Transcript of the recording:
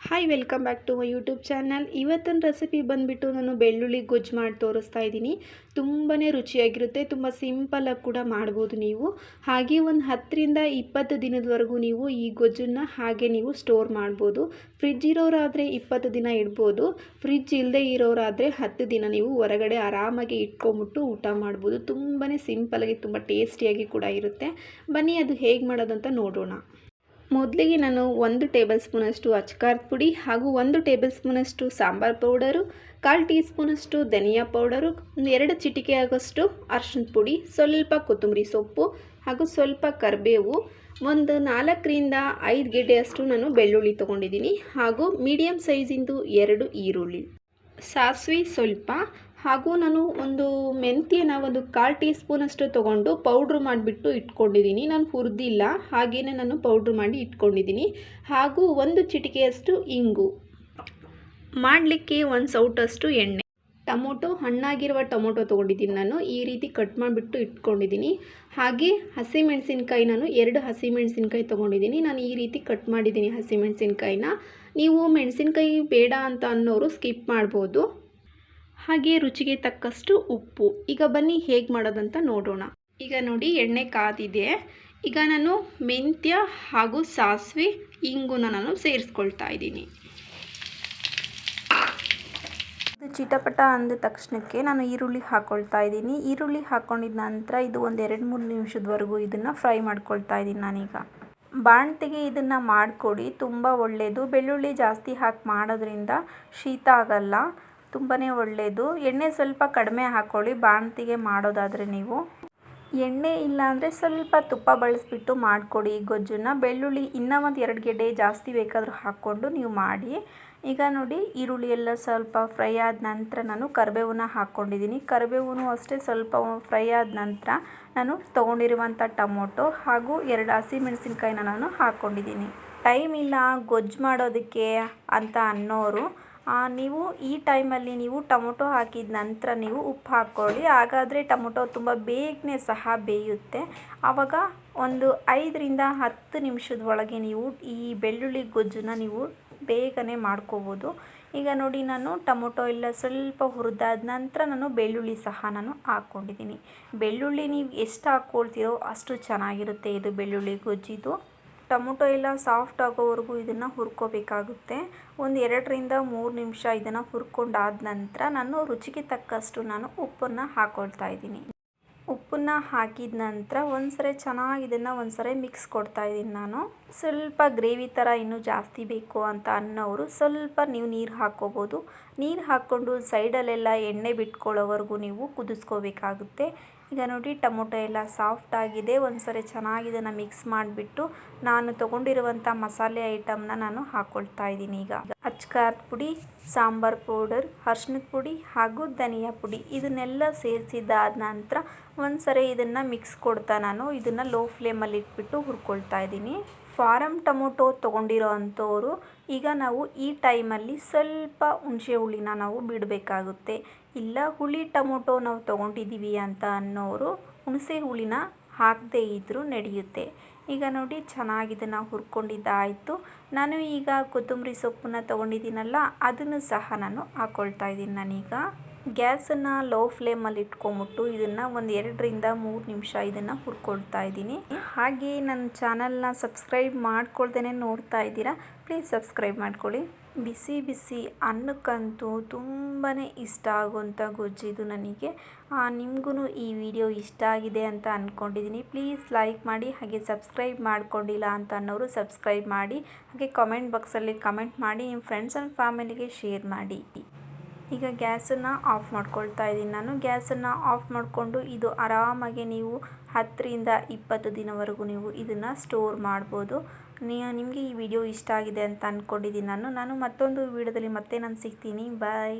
Hi welcome back to my YouTube channel. ಇವತ್ತಿನ recipe ಬಂದುಬಿಟ್ಟು ನಾನು ಬೆಳ್ಳುಳ್ಳಿ ಗೊಜ್ಜು ಮಾಡಿ ತೋರಿಸ್ತಾ ಇದ್ದೀನಿ. ತುಂಬಾ ರುಚಿಯಾಗಿರುತ್ತೆ, ತುಂಬ ಸಿಂಪಲಾಗಿ ಕೂಡ ಮಾಡ್ಬೋದು ನೀವು. ಹಾಗೆ ಒಂದು 10ರಿಂದ 20 ದಿನದವರೆಗೂ ನೀವು ಈ ಗೊಜ್ಜನ್ನು ಹಾಗೆ ನೀವು ಸ್ಟೋರ್ ಮಾಡ್ಬೋದು. ಫ್ರಿಡ್ಜ್ ಇರೋರಾದರೆ 20 ದಿನ ಇಡ್ಬೋದು. ಫ್ರಿಡ್ಜ್ ಇಲ್ಲದೆ ಇರೋರಾದರೆ 10 ದಿನ ನೀವು ಹೊರಗಡೆ ಆರಾಮಾಗಿ ಇಟ್ಕೊಂಬಿಟ್ಟು ಊಟ ಮಾಡ್ಬೋದು. ತುಂಬಾ ಸಿಂಪಲಾಗಿ ತುಂಬ ಟೇಸ್ಟಿಯಾಗಿ ಕೂಡ ಇರುತ್ತೆ. ಬನ್ನಿ ಅದು ಹೇಗೆ ಮಾಡೋದಂತ ನೋಡೋಣ. ಮೊದಲಿಗೆ ನಾನು 1 ಟೇಬಲ್ ಸ್ಪೂನಷ್ಟು ಅಚ್ಕಾರದ ಪುಡಿ ಹಾಗೂ 1 ಟೇಬಲ್ ಸ್ಪೂನಷ್ಟು ಸಾಂಬಾರು ಪೌಡರು, 1/4 ಟೀ ಸ್ಪೂನಷ್ಟು ಧನಿಯಾ ಪೌಡರು, 2 ಚಿಟಿಕೆ ಆಗೋಷ್ಟು ಅರಿಶಿಣದ ಪುಡಿ, ಸ್ವಲ್ಪ ಕೊತ್ತಂಬರಿ ಸೊಪ್ಪು ಹಾಗೂ ಸ್ವಲ್ಪ ಕರಿಬೇವು, ಒಂದು 4ರಿಂದ 5 ಗೆಡ್ಡೆಯಷ್ಟು ನಾನು ಬೆಳ್ಳುಳ್ಳಿ ತೊಗೊಂಡಿದ್ದೀನಿ ಹಾಗೂ ಮೀಡಿಯಮ್ ಸೈಜಿಂದು 2 ಈರುಳ್ಳಿ, ಸಾಸಿವೆ ಸ್ವಲ್ಪ ಹಾಗೂ ನಾನು ಒಂದು ಮೆಂತ್ಯನ ಒಂದು 1/4 ಟೀ ಸ್ಪೂನಷ್ಟು ತೊಗೊಂಡು ಪೌಡ್ರ್ ಮಾಡಿಬಿಟ್ಟು ಇಟ್ಕೊಂಡಿದ್ದೀನಿ. ನಾನು ಹುರಿದಿಲ್ಲ, ಹಾಗೆಯೇ ನಾನು ಪೌಡ್ರ್ ಮಾಡಿ ಇಟ್ಕೊಂಡಿದ್ದೀನಿ. ಹಾಗೂ 1 ಚಿಟಿಕೆಯಷ್ಟು ಇಂಗು, ಮಾಡಲಿಕ್ಕೆ 1 ಸೌಟಷ್ಟು ಎಣ್ಣೆ, ಟೊಮೊಟೊ ಹಣ್ಣಾಗಿರುವ ಟೊಮೊಟೊ ತೊಗೊಂಡಿದ್ದೀನಿ. ನಾನು ಈ ರೀತಿ ಕಟ್ ಮಾಡಿಬಿಟ್ಟು ಇಟ್ಕೊಂಡಿದ್ದೀನಿ. ಹಾಗೆ ಹಸಿಮೆಣಸಿನ್ಕಾಯಿ ನಾನು 2 ಹಸಿಮೆಣಸಿನ್ಕಾಯಿ ತೊಗೊಂಡಿದ್ದೀನಿ. ನಾನು ಈ ರೀತಿ ಕಟ್ ಮಾಡಿದ್ದೀನಿ ಹಸಿಮೆಣಸಿನ್ಕಾಯಿನ. ನೀವು ಮೆಣಸಿನ್ಕಾಯಿ ಬೇಡ ಅಂತ ಅನ್ನೋರು ಸ್ಕಿಪ್ ಮಾಡ್ಬೋದು. ಹಾಗೆ ರುಚಿಗೆ ತಕ್ಕಷ್ಟು ಉಪ್ಪು. ಈಗ ಬನ್ನಿ ಹೇಗೆ ಮಾಡೋದಂತ ನೋಡೋಣ. ಈಗ ನೋಡಿ ಎಣ್ಣೆ ಕಾದಿದೆ. ಈಗ ನಾನು ಮೆಂತ್ಯ ಹಾಗೂ ಸಾಸಿವೆ ಇಂಗುನ ನಾನು ಸೇರಿಸ್ಕೊಳ್ತಾ ಇದ್ದೀನಿ. ಚಿಟಪಟ ಅಂದ ತಕ್ಷಣಕ್ಕೆ ನಾನು ಈರುಳ್ಳಿ ಹಾಕ್ಕೊಳ್ತಾ ಇದ್ದೀನಿ. ಈರುಳ್ಳಿ ಹಾಕ್ಕೊಂಡಿದ ನಂತರ ಇದು ಒಂದು 2-3 ನಿಮಿಷದವರೆಗೂ ಇದನ್ನು ಫ್ರೈ ಮಾಡ್ಕೊಳ್ತಾ ಇದ್ದೀನಿ. ನಾನೀಗ ಬಾಣಂತಿಗೆ ಇದನ್ನು ಮಾಡಿಕೊಡಿ, ತುಂಬ ಒಳ್ಳೆಯದು. ಬೆಳ್ಳುಳ್ಳಿ ಜಾಸ್ತಿ ಹಾಕಿ ಮಾಡೋದ್ರಿಂದ ಶೀತ ಆಗಲ್ಲ, ತುಂಬಾ ಒಳ್ಳೆಯದು. ಎಣ್ಣೆ ಸ್ವಲ್ಪ ಕಡಿಮೆ ಹಾಕ್ಕೊಳ್ಳಿ ಬಾಣಂತಿಗೆ ಮಾಡೋದಾದರೆ. ನೀವು ಎಣ್ಣೆ ಇಲ್ಲ ಅಂದರೆ ಸ್ವಲ್ಪ ತುಪ್ಪ ಬಳಸಿಬಿಟ್ಟು ಮಾಡಿಕೊಡಿ ಈ ಗೊಜ್ಜನ್ನು. ಬೆಳ್ಳುಳ್ಳಿ ಇನ್ನೂ ಒಂದು 2 ಗೆಡ್ಡೆ ಜಾಸ್ತಿ ಬೇಕಾದರೂ ಹಾಕ್ಕೊಂಡು ನೀವು ಮಾಡಿ. ಈಗ ನೋಡಿ ಈರುಳ್ಳಿ ಎಲ್ಲ ಸ್ವಲ್ಪ ಫ್ರೈ ಆದ ನಂತರ ನಾನು ಕರಿಬೇವನ್ನ ಹಾಕ್ಕೊಂಡಿದ್ದೀನಿ. ಕರಿಬೇವು ಅಷ್ಟೇ ಸ್ವಲ್ಪ ಫ್ರೈ ಆದ ನಂತರ ನಾನು ತೊಗೊಂಡಿರುವಂಥ ಟೊಮೊಟೊ ಹಾಗೂ 2 ಹಸಿಮೆಣಸಿನ್ಕಾಯಿನ ನಾನು ಹಾಕ್ಕೊಂಡಿದ್ದೀನಿ. ಟೈಮ್ ಇಲ್ಲ ಗೊಜ್ಜು ಮಾಡೋದಕ್ಕೆ ಅಂತ ಅನ್ನೋರು ನೀವು ಈ ಟೈಮಲ್ಲಿ ನೀವು ಟೊಮೊಟೊ ಹಾಕಿದ ನಂತರ ನೀವು ಉಪ್ಪು ಹಾಕ್ಕೊಳ್ಳಿ. ಹಾಗಾದರೆ ಟೊಮೊಟೊ ತುಂಬ ಬೇಗನೆ ಸಹ ಬೇಯುತ್ತೆ. ಆವಾಗ ಒಂದು 5ರಿಂದ 10 ನಿಮಿಷದ ಒಳಗೆ ನೀವು ಈ ಬೆಳ್ಳುಳ್ಳಿ ಗೊಜ್ಜನ್ನು ನೀವು ಬೇಗನೆ ಮಾಡ್ಕೋಬೋದು. ಈಗ ನೋಡಿ ನಾನು ಟೊಮೊಟೊ ಎಲ್ಲ ಸ್ವಲ್ಪ ಹುರಿದಾದ ನಂತರ ನಾನು ಬೆಳ್ಳುಳ್ಳಿ ಸಹ ನಾನು ಹಾಕ್ಕೊಂಡಿದ್ದೀನಿ. ಬೆಳ್ಳುಳ್ಳಿ ನೀವು ಎಷ್ಟು ಹಾಕ್ಕೊಳ್ತೀರೋ ಅಷ್ಟು ಚೆನ್ನಾಗಿರುತ್ತೆ ಇದು ಬೆಳ್ಳುಳ್ಳಿ ಗೊಜ್ಜಿದು. ಟೊಮೊಟೊ ಎಲ್ಲ ಸಾಫ್ಟ್ ಆಗೋವರೆಗೂ ಇದನ್ನು ಹುರ್ಕೋಬೇಕಾಗುತ್ತೆ. ಒಂದು 2ರಿಂದ 3 ನಿಮಿಷ ಇದನ್ನು ಹುರ್ಕೊಂಡಾದ ನಂತರ ನಾನು ರುಚಿಗೆ ತಕ್ಕಷ್ಟು ನಾನು ಉಪ್ಪನ್ನು ಹಾಕ್ಕೊಳ್ತಾ ಇದ್ದೀನಿ. ಉಪ್ಪನ್ನು ಹಾಕಿದ ನಂತರ ಒಂದ್ಸರಿ ಚೆನ್ನಾಗಿ ಇದನ್ನು ಒಂದ್ಸರಿ ಮಿಕ್ಸ್ ಕೊಡ್ತಾ ಇದ್ದೀನಿ. ನಾನು ಸ್ವಲ್ಪ ಗ್ರೇವಿ ಥರ ಇನ್ನೂ ಜಾಸ್ತಿ ಬೇಕು ಅಂತ ಅನ್ನೋರು ಸ್ವಲ್ಪ ನೀವು ನೀರು ಹಾಕ್ಕೋಬೋದು. ನೀರು ಹಾಕ್ಕೊಂಡು ಸೈಡಲ್ಲೆಲ್ಲ ಎಣ್ಣೆ ಬಿಟ್ಕೊಳ್ಳೋವರೆಗೂ ನೀವು ಕುದಿಸ್ಕೋಬೇಕಾಗುತ್ತೆ. ಈಗ ನೋಡಿ ಟೊಮೊಟೊ ಎಲ್ಲ ಸಾಫ್ಟ್ ಆಗಿದೆ. ಒಂದ್ಸರಿ ಚೆನ್ನಾಗಿ ಇದನ್ನು ಮಿಕ್ಸ್ ಮಾಡಿಬಿಟ್ಟು ನಾನು ತೊಗೊಂಡಿರುವಂಥ ಮಸಾಲೆ ಐಟಮ್ನ ನಾನು ಹಾಕ್ಕೊಳ್ತಾ ಇದ್ದೀನಿ. ಈಗ ಅಚ್ಕಾರದ ಪುಡಿ, ಸಾಂಬಾರು ಪೌಡರ್, ಅರಿಶಿಣದ ಪುಡಿ ಹಾಗೂ ಧನಿಯಾ ಪುಡಿ ಇದನ್ನೆಲ್ಲ ಸೇರಿಸಿದ್ದಾದ ನಂತರ ಒಂದ್ಸರಿ ಇದನ್ನು ಮಿಕ್ಸ್ ಕೊಡ್ತಾ ನಾನು ಇದನ್ನು ಲೋ ಫ್ಲೇಮಲ್ಲಿ ಇಟ್ಬಿಟ್ಟು ಹುರ್ಕೊಳ್ತಾ ಇದ್ದೀನಿ. ಫಾರಮ್ ಟೊಮೊಟೊ ತೊಗೊಂಡಿರೋ ಅಂಥವರು ಈಗ ನಾವು ಈ ಟೈಮಲ್ಲಿ ಸ್ವಲ್ಪ ಹುಣಸೆ ಹುಳಿನ ನಾವು ಬಿಡಬೇಕಾಗುತ್ತೆ. ಇಲ್ಲ ಹುಳಿ ಟೊಮೊಟೊ ನಾವು ತೊಗೊಂಡಿದ್ದೀವಿ ಅಂತ ಅನ್ನೋರು ಹುಣಸೆ ಹುಳಿನ ಹಾಕದೇ ಇದ್ದರೂ ನಡೆಯುತ್ತೆ. ಈಗ ನೋಡಿ ಚೆನ್ನಾಗಿ ಇದನ್ನು ಹುರ್ಕೊಂಡಿದ್ದಾಯಿತು. ನಾನು ಈಗ ಕೊತ್ತಂಬರಿ ಸೊಪ್ಪನ್ನು ತೊಗೊಂಡಿದ್ದೀನಲ್ಲ ಅದನ್ನು ಸಹ ನಾನು ಹಾಕ್ಕೊಳ್ತಾ ಇದ್ದೀನಿ. ನಾನೀಗ ಗ್ಯಾಸನ್ನು ಲೋ ಫ್ಲೇಮಲ್ಲಿ ಇಟ್ಕೊಂಬಿಟ್ಟು ಇದನ್ನು ಒಂದು 2ರಿಂದ 3 ನಿಮಿಷ ಇದನ್ನು ಹುರ್ಕೊಳ್ತಾ ಇದ್ದೀನಿ. ಹಾಗೆ ನನ್ನ ಚಾನಲ್ನ ಸಬ್ಸ್ಕ್ರೈಬ್ ಮಾಡ್ಕೊಳ್ದೇ ನೋಡ್ತಾ ಇದ್ದೀರಾ, ಪ್ಲೀಸ್ ಸಬ್ಸ್ಕ್ರೈಬ್ ಮಾಡ್ಕೊಳ್ಳಿ. ಬಿಸಿ ಬಿಸಿ ಅನ್ನಕ್ಕಂತೂ ತುಂಬಾ ಇಷ್ಟ ಆಗುವಂಥ ಗೊಜ್ಜಿದು ನನಗೆ. ನಿಮಗೂ ಈ ವಿಡಿಯೋ ಇಷ್ಟ ಆಗಿದೆ ಅಂತ ಅಂದ್ಕೊಂಡಿದ್ದೀನಿ. ಪ್ಲೀಸ್ ಲೈಕ್ ಮಾಡಿ, ಹಾಗೆ ಸಬ್ಸ್ಕ್ರೈಬ್ ಮಾಡ್ಕೊಂಡಿಲ್ಲ ಅಂತ ಅನ್ನೋರು ಸಬ್ಸ್ಕ್ರೈಬ್ ಮಾಡಿ, ಹಾಗೆ ಕಾಮೆಂಟ್ ಬಾಕ್ಸಲ್ಲಿ ಕಮೆಂಟ್ ಮಾಡಿ, ನಿಮ್ಮ ಫ್ರೆಂಡ್ಸ್ ಆ್ಯಂಡ್ ಫ್ಯಾಮಿಲಿಗೆ ಶೇರ್ ಮಾಡಿ. ಈಗ ಗ್ಯಾಸನ್ನು ಆಫ್ ಮಾಡ್ಕೊಳ್ತಾ ಇದ್ದೀನಿ. ನಾನು ಗ್ಯಾಸನ್ನು ಆಫ್ ಮಾಡಿಕೊಂಡು ಇದು ಆರಾಮಾಗಿ ನೀವು 10ರಿಂದ 20 ದಿನವರೆಗೂ ನೀವು ಇದನ್ನು ಸ್ಟೋರ್ ಮಾಡ್ಬೋದು. ನಿಮಗೆ ಈ ವಿಡಿಯೋ ಇಷ್ಟ ಆಗಿದೆ ಅಂತ ಅಂದ್ಕೊಂಡಿದ್ದೀನಿ. ನಾನು ಮತ್ತೊಂದು ವಿಡಿಯೋದಲ್ಲಿ ಮತ್ತೆ ನಾನು ಸಿಗ್ತೀನಿ. ಬಾಯ್.